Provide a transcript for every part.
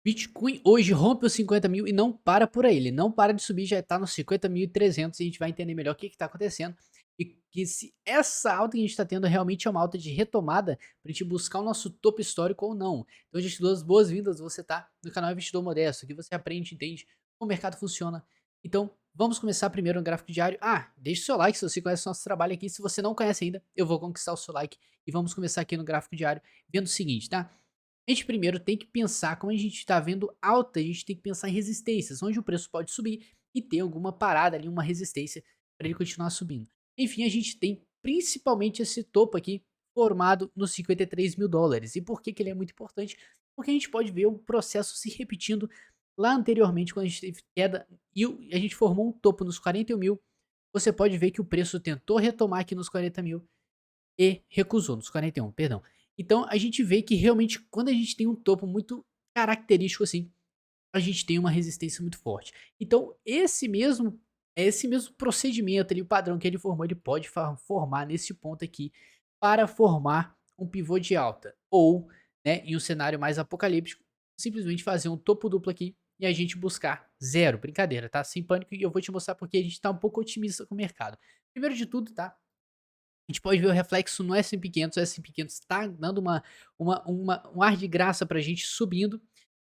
Bitcoin hoje rompe os 50 mil e não para por aí, ele não para de subir, já está nos 50.300 e a gente vai entender melhor o que está acontecendo e que se essa alta que a gente está tendo realmente é uma alta de retomada para a gente buscar o nosso topo histórico ou não. Então a gente te dou as boas-vindas, você tá no canal Investidor Modesto, aqui você aprende, entende como o mercado funciona. Então vamos começar primeiro no gráfico diário. Deixe o seu like se você conhece o nosso trabalho aqui, se você não conhece ainda, eu vou conquistar o seu like e vamos começar aqui no gráfico diário vendo o seguinte, tá? A gente primeiro tem que pensar, como a gente está vendo alta, a gente tem que pensar em resistências, onde o preço pode subir e ter alguma parada ali, uma resistência para ele continuar subindo. Enfim, a gente tem principalmente esse topo aqui formado nos 53 mil dólares. E por que, que ele é muito importante? Porque a gente pode ver o processo se repetindo lá anteriormente, quando a gente teve queda e a gente formou um topo nos 41 mil. Você pode ver que o preço tentou retomar aqui nos 40 mil e recusou, nos 41, perdão. Então a gente vê que realmente quando a gente tem um topo muito característico assim, a gente tem uma resistência muito forte. Então esse mesmo procedimento ali, o padrão que ele formou, ele pode formar nesse ponto aqui para formar um pivô de alta. Ou, né, em um cenário mais apocalíptico, simplesmente fazer um topo duplo aqui e a gente buscar zero. Brincadeira, tá? Sem pânico, e eu vou te mostrar porque a gente está um pouco otimista com o mercado. Primeiro de tudo, tá? A gente pode ver o reflexo no S&P 500, o S&P 500 está dando um ar de graça para a gente subindo,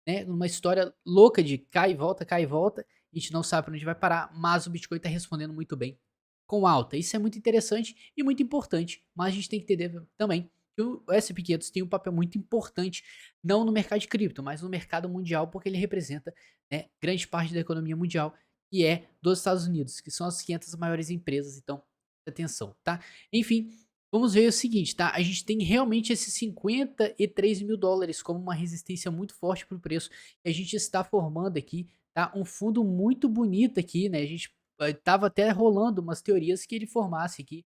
né, numa história louca de cai e volta, a gente não sabe para onde vai parar, mas o Bitcoin está respondendo muito bem com alta. Isso é muito interessante e muito importante, mas a gente tem que entender também que o S&P 500 tem um papel muito importante, não no mercado de cripto, mas no mercado mundial, porque ele representa, né, grande parte da economia mundial, que é dos Estados Unidos, que são as 500 maiores empresas, então atenção, tá? Enfim, vamos ver o seguinte, tá? A gente tem realmente esses 53 mil dólares como uma resistência muito forte para o preço. E a gente está formando aqui, tá? Um fundo muito bonito aqui, né? A gente tava até rolando umas teorias que ele formasse aqui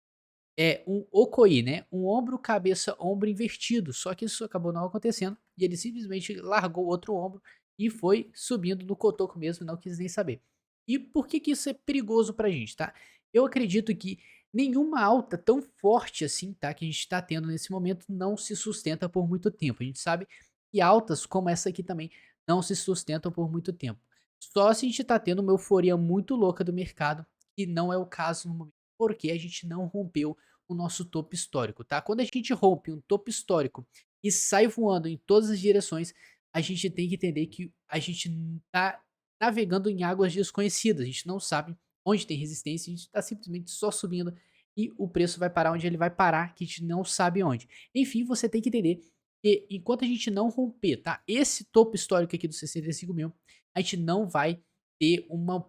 um Okoi, né? Um ombro, cabeça, ombro invertido. Só que isso acabou não acontecendo e ele simplesmente largou o outro ombro e foi subindo no cotoco mesmo, não quis nem saber. E por que que isso é perigoso pra gente, tá? Eu acredito que nenhuma alta tão forte assim, tá, que a gente está tendo nesse momento não se sustenta por muito tempo. A gente sabe que altas como essa aqui também não se sustentam por muito tempo. Só se a gente tá tendo uma euforia muito louca do mercado, que não é o caso no momento, porque a gente não rompeu o nosso topo histórico, tá? Quando a gente rompe um topo histórico e sai voando em todas as direções, a gente tem que entender que a gente tá navegando em águas desconhecidas, a gente não sabe onde tem resistência, a gente tá simplesmente só subindo e o preço vai parar onde ele vai parar, que a gente não sabe onde. Enfim, você tem que entender que enquanto a gente não romper, tá? Esse topo histórico aqui dos 65 mil, a gente não vai ter uma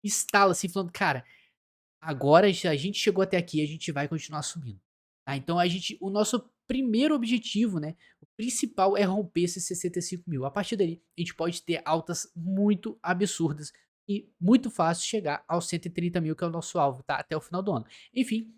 estala assim falando, cara, agora a gente chegou até aqui, a gente vai continuar subindo, tá? Então o nosso primeiro objetivo, né, o principal é romper esses 65 mil. A partir dali, a gente pode ter altas muito absurdas e muito fácil chegar aos 130 mil, que é o nosso alvo, tá? Até o final do ano. Enfim,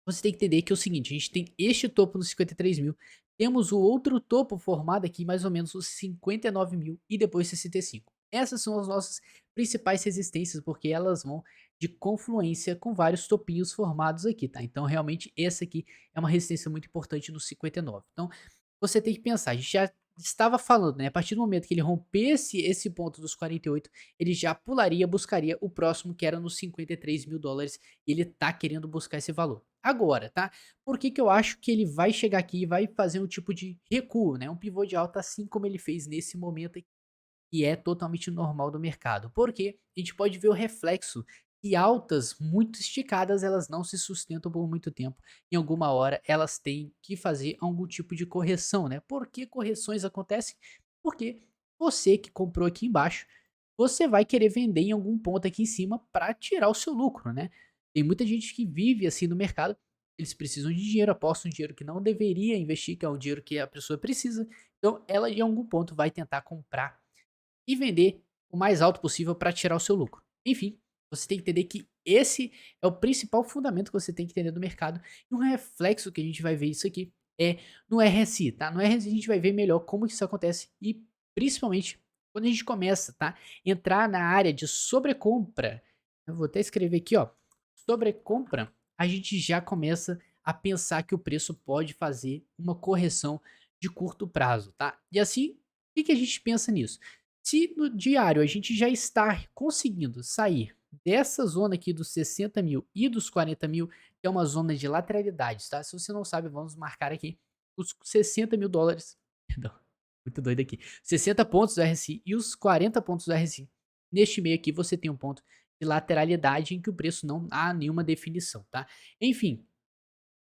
você tem que entender que é o seguinte, a gente tem este topo nos 53 mil, temos o outro topo formado aqui, mais ou menos os 59 mil e depois 65. Essas são as nossas principais resistências, porque elas vão de confluência com vários topinhos formados aqui, tá? Então, realmente, essa aqui é uma resistência muito importante no 59. Então, você tem que pensar, a gente já estava falando, né? A partir do momento que ele rompesse esse ponto dos 48, ele já pularia, buscaria o próximo, que era nos 53 mil dólares, e ele tá querendo buscar esse valor. Agora, tá? Por que que eu acho que ele vai chegar aqui e vai fazer um tipo de recuo, né? Um pivô de alta, assim como ele fez nesse momento aqui, que é totalmente normal do mercado. Porque a gente pode ver o reflexo que altas muito esticadas, elas não se sustentam por muito tempo. Em alguma hora, elas têm que fazer algum tipo de correção, né? Por que correções acontecem? Porque você que comprou aqui embaixo, você vai querer vender em algum ponto aqui em cima para tirar o seu lucro, né? Tem muita gente que vive assim no mercado, eles precisam de dinheiro, apostam dinheiro que não deveria investir, que é um dinheiro que a pessoa precisa. Então, ela em algum ponto vai tentar comprar e vender o mais alto possível para tirar o seu lucro. Enfim, você tem que entender que esse é o principal fundamento que você tem que entender do mercado. E um reflexo que a gente vai ver isso aqui é no RSI, tá? No RSI a gente vai ver melhor como isso acontece e principalmente quando a gente começa, tá? Entrar na área de sobrecompra. Eu vou até escrever aqui, ó, sobrecompra, a gente já começa a pensar que o preço pode fazer uma correção de curto prazo, tá? E assim Que a gente pensa nisso? Se no diário a gente já está conseguindo sair dessa zona aqui dos 60.000 e dos 40.000, que é uma zona de lateralidades, tá? Se você não sabe, vamos marcar aqui os 60.000 dólares, perdão, muito doido aqui, 60 pontos do RSI e os 40 pontos do RSI. Neste meio aqui você tem um ponto de lateralidade em que o preço não há nenhuma definição, tá? Enfim,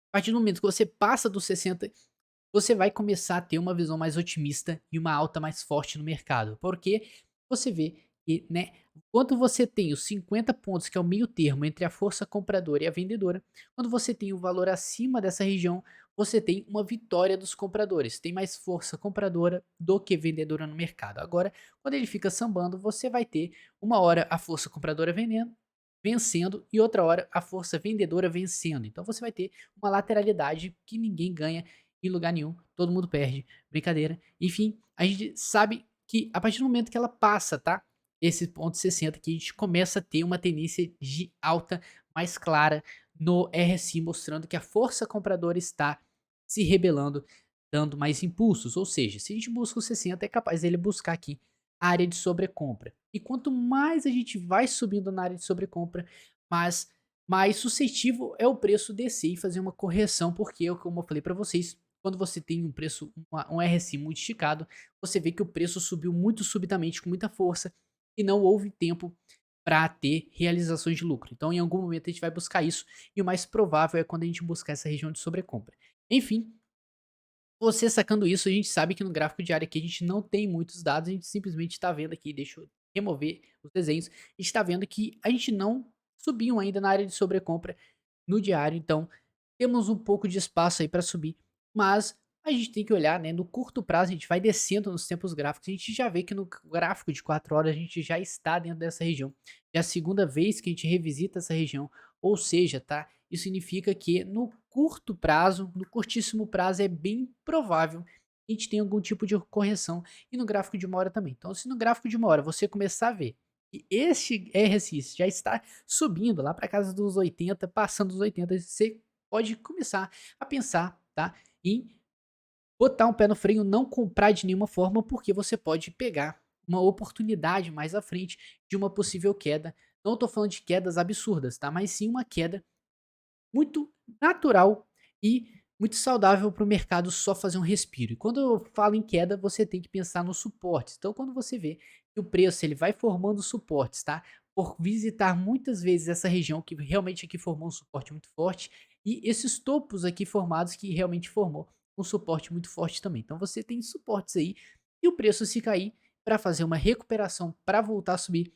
a partir do momento que você passa dos 60, você vai começar a ter uma visão mais otimista e uma alta mais forte no mercado. Porque você vê que, né, quando você tem os 50 pontos, que é o meio termo entre a força compradora e a vendedora, quando você tem o valor acima dessa região, você tem uma vitória dos compradores. Tem mais força compradora do que vendedora no mercado. Agora, quando ele fica sambando, você vai ter uma hora a força compradora vencendo e outra hora a força vendedora vencendo. Então você vai ter uma lateralidade que ninguém ganha em lugar nenhum, todo mundo perde, brincadeira. Enfim, a gente sabe que a partir do momento que ela passa, tá? Esse ponto 60 que a gente começa a ter uma tendência de alta mais clara no RSI, mostrando que a força compradora está se rebelando, dando mais impulsos. Ou seja, se a gente busca o 60, é capaz dele buscar aqui a área de sobrecompra. E quanto mais a gente vai subindo na área de sobrecompra, mais suscetível é o preço descer e fazer uma correção, porque, como eu falei para vocês, quando você tem um preço, um RSI muito esticado, você vê que o preço subiu muito subitamente, com muita força, e não houve tempo para ter realizações de lucro. Então, em algum momento, a gente vai buscar isso, e o mais provável é quando a gente buscar essa região de sobrecompra. Enfim, você sacando isso, a gente sabe que no gráfico diário aqui a gente não tem muitos dados, a gente simplesmente está vendo aqui, deixa eu remover os desenhos, a gente está vendo que a gente não subiu ainda na área de sobrecompra no diário, então temos um pouco de espaço aí para subir, mas a gente tem que olhar, né, no curto prazo, a gente vai descendo nos tempos gráficos, a gente já vê que no gráfico de 4 horas a gente já está dentro dessa região. É a segunda vez que a gente revisita essa região, ou seja, tá? Isso significa que no curto prazo, no curtíssimo prazo, é bem provável que a gente tenha algum tipo de correção e no gráfico de uma hora também. Então, se no gráfico de uma hora você começar a ver que este RSI já está subindo lá para casa dos 80, passando dos 80, você pode começar a pensar, tá, em botar um pé no freio, não comprar de nenhuma forma, porque você pode pegar uma oportunidade mais à frente de uma possível queda. Não estou falando de quedas absurdas, tá? Mas sim uma queda muito natural e muito saudável para o mercado só fazer um respiro. E quando eu falo em queda, você tem que pensar nos suportes. Então, quando você vê que o preço ele vai formando suportes, tá? Por visitar muitas vezes essa região que realmente aqui formou um suporte muito forte e esses topos aqui formados que realmente formou um suporte muito forte também. Então, você tem suportes aí e o preço se cair para fazer uma recuperação para voltar a subir,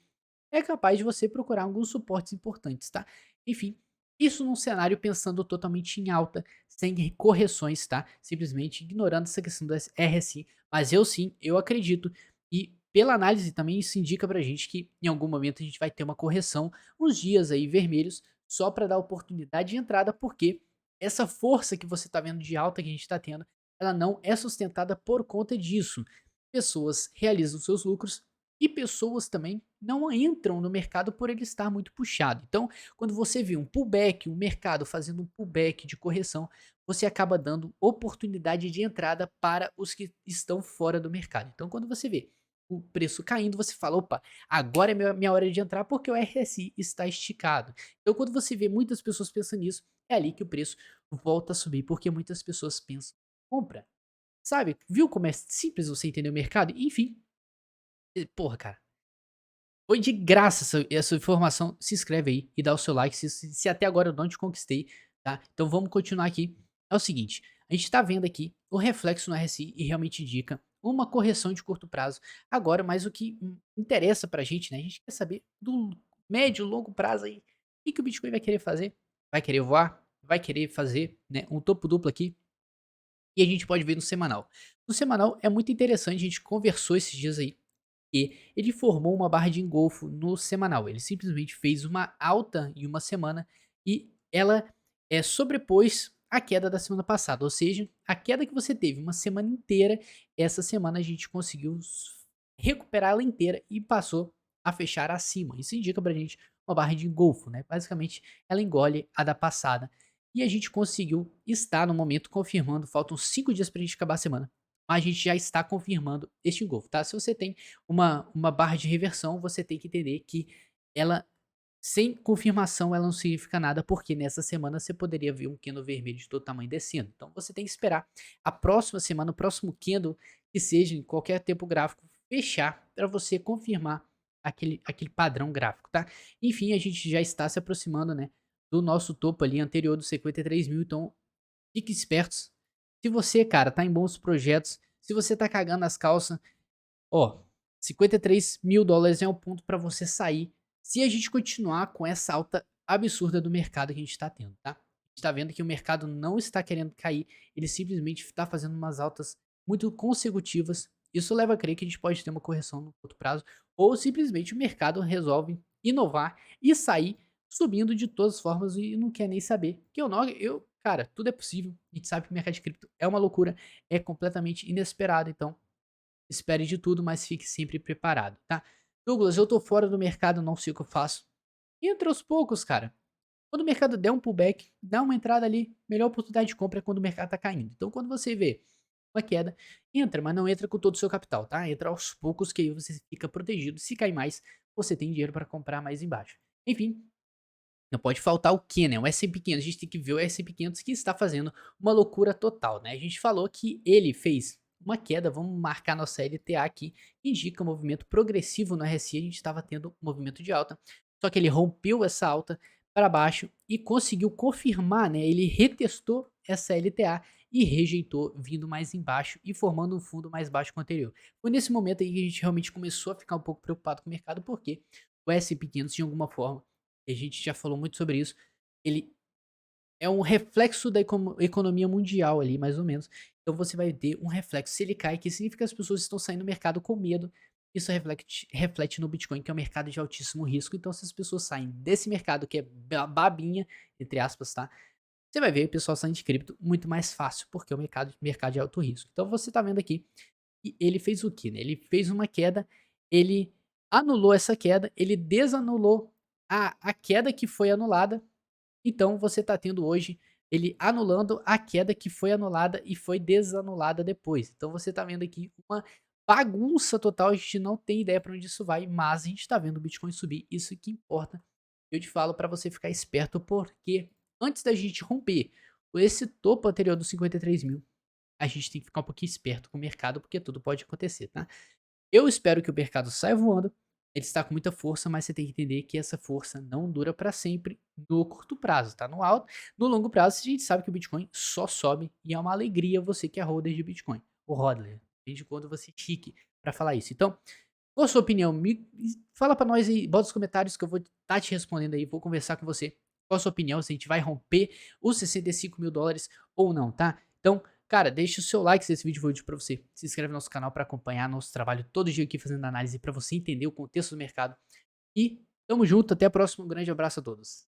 é capaz de você procurar alguns suportes importantes, tá? Enfim, isso num cenário pensando totalmente em alta, sem correções, tá? Simplesmente ignorando essa questão do RSI. Mas eu sim, eu acredito. E pela análise também isso indica pra gente que em algum momento a gente vai ter uma correção, uns dias aí vermelhos, só para dar oportunidade de entrada, porque essa força que você tá vendo de alta que a gente tá tendo, ela não é sustentada por conta disso. Pessoas realizam seus lucros e pessoas também não entram no mercado por ele estar muito puxado. Então, quando você vê um pullback, um mercado fazendo um pullback de correção, você acaba dando oportunidade de entrada para os que estão fora do mercado. Então, quando você vê o preço caindo, você fala: opa, agora é minha hora de entrar porque o RSI está esticado. Então, quando você vê muitas pessoas pensando nisso, é ali que o preço volta a subir, porque muitas pessoas pensam: compra. Sabe? Viu como é simples você entender o mercado? Enfim, porra, cara. Foi de graça essa informação. Se inscreve aí e dá o seu like se até agora eu não te conquistei, tá? Então vamos continuar aqui. É o seguinte, a gente tá vendo aqui o reflexo no RSI e realmente indica uma correção de curto prazo. Agora, mas o que interessa pra gente, né? A gente quer saber do médio, longo prazo aí. O que o Bitcoin vai querer fazer? Vai querer voar? Vai querer fazer, né, um topo duplo aqui? E a gente pode ver no semanal. No semanal é muito interessante, a gente conversou esses dias aí e ele formou uma barra de engolfo no semanal. Ele simplesmente fez uma alta em uma semana e ela sobrepôs a queda da semana passada. Ou seja, a queda que você teve uma semana inteira, essa semana a gente conseguiu recuperar ela inteira e passou a fechar acima. Isso indica pra gente uma barra de engolfo, né? Basicamente, ela engole a da passada. E a gente conseguiu estar no momento confirmando, faltam 5 dias pra gente acabar a semana. mas a gente já está confirmando este engolfo, tá? Se você tem uma barra de reversão, você tem que entender que ela, sem confirmação, ela não significa nada, porque nessa semana você poderia ver um candle vermelho de todo tamanho descendo. Então você tem que esperar a próxima semana, o próximo candle, que seja em qualquer tempo gráfico, fechar para você confirmar aquele padrão gráfico, tá? Enfim, a gente já está se aproximando, né, do nosso topo ali anterior dos 53 mil, então fique espertos. Se você, cara, tá em bons projetos, se você tá cagando as calças, ó, 53 mil dólares é um ponto para você sair se a gente continuar com essa alta absurda do mercado que a gente está tendo, tá? A gente tá vendo que o mercado não está querendo cair, ele simplesmente está fazendo umas altas muito consecutivas. Isso leva a crer que a gente pode ter uma correção no curto prazo, ou simplesmente o mercado resolve inovar e sair subindo de todas as formas e não quer nem saber. Que eu não, cara, tudo é possível. A gente sabe que o mercado de cripto é uma loucura, é completamente inesperado, então espere de tudo, mas fique sempre preparado, tá? Douglas, eu tô fora do mercado, não sei o que eu faço. Entra aos poucos, cara. Quando o mercado der um pullback, dá uma entrada ali. Melhor oportunidade de compra é quando o mercado tá caindo. Então, quando você vê uma queda, entra, mas não entra com todo o seu capital, tá? Entra aos poucos que aí você fica protegido. Se cair mais, você tem dinheiro para comprar mais embaixo. Enfim, não pode faltar o que, né? O S&P 500. A gente tem que ver o S&P 500 que está fazendo uma loucura total, né? A gente falou que ele fez uma queda, vamos marcar nossa LTA aqui, indica um movimento progressivo no RSI, a gente estava tendo um movimento de alta, só que ele rompeu essa alta para baixo e conseguiu confirmar, né? Ele retestou essa LTA e rejeitou, vindo mais embaixo e formando um fundo mais baixo que o anterior. Foi nesse momento aí que a gente realmente começou a ficar um pouco preocupado com o mercado, porque o S&P 500 de alguma forma, e a gente já falou muito sobre isso, ele é um reflexo da economia mundial ali, mais ou menos. Então você vai ter um reflexo. Se ele cai, que significa que as pessoas estão saindo do mercado com medo. Isso reflete no Bitcoin, que é um mercado de altíssimo risco. Então, se as pessoas saem desse mercado, que é babinha, entre aspas, tá? Você vai ver o pessoal saindo de cripto muito mais fácil, porque é um mercado de alto risco. Então, você tá vendo aqui que ele fez o quê, né? Ele fez uma queda, ele anulou essa queda, ele desanulou a queda que foi anulada. Então você está tendo hoje ele anulando a queda que foi anulada e foi desanulada depois. Então você está vendo aqui uma bagunça total, a gente não tem ideia para onde isso vai, mas a gente está vendo o Bitcoin subir, isso que importa. Eu te falo para você ficar esperto, porque antes da gente romper esse topo anterior dos 53 mil, a gente tem que ficar um pouquinho esperto com o mercado, porque tudo pode acontecer, tá? Eu espero que o mercado saia voando. Ele está com muita força, mas você tem que entender que essa força não dura para sempre no curto prazo, tá? No longo prazo, a gente sabe que o Bitcoin só sobe e é uma alegria você que é holder de Bitcoin. O hodler, desde quando você é chique para falar isso. Então, qual a sua opinião? Fala para nós aí, bota nos comentários que eu vou estar te respondendo aí, vou conversar com você. Qual a sua opinião, se a gente vai romper os 65 mil dólares ou não, tá? Então, cara, deixa o seu like se esse vídeo foi útil pra você. Se inscreve no nosso canal para acompanhar nosso trabalho todo dia aqui fazendo análise para você entender o contexto do mercado. E tamo junto, até a próxima. Um grande abraço a todos.